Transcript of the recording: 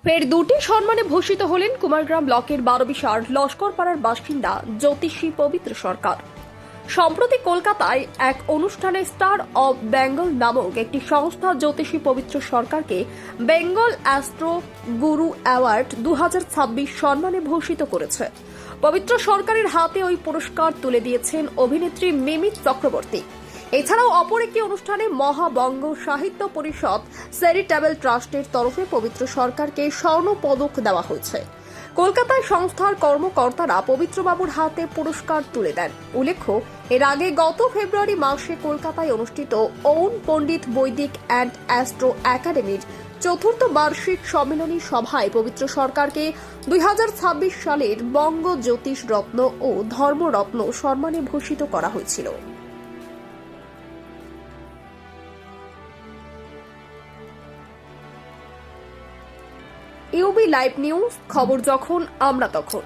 ফের দুটি সম্মানে ভূষিত হলেন কুমারগ্রাম ব্লকের 12 বিশার লস্করপাড়ার বাসিন্দা জ্যোতিষী পবিত্র সরকার। সম্প্রতি কলকাতায় এক অনুষ্ঠানে স্টার অব বেঙ্গল নামক একটি সংস্থা জ্যোতিষী পবিত্র সরকারকে বেঙ্গল অ্যাস্ট্রো গুরু অ্যাওয়ার্ড 2026 সম্মানে ভূষিত করেছে। পবিত্র সরকারের হাতে ওই পুরস্কার তুলে দিয়েছেন অভিনেত্রী মিমি চক্রবর্তী। এছাড়াও অপর একটি অনুষ্ঠানে মহাবঙ্গ সাহিত্য পরিষদ চ্যারিটেবল ট্রাস্টের তরফে পবিত্র সরকারকে স্বর্ণ পদক দেওয়া হয়েছে। কলকাতায় সংস্থার কর্মকর্তারা পবিত্রবাবুর হাতে পুরস্কার তুলে দেন। উল্লেখ্য, এর আগে গত ফেব্রুয়ারি মাসে কলকাতায় অনুষ্ঠিত ওন পণ্ডিত বৈদিক অ্যান্ড অ্যাস্ট্রো একাডেমির চতুর্থ বার্ষিক সম্মেলনী সভায় পবিত্র সরকারকে 2026 সালের বঙ্গ জ্যোতিষ রত্ন ও ধর্মরত্ন সম্মানে ভূষিত করা হয়েছিল। ইউবি লাইভ নিউজ, খবর যখন আমরা তখন।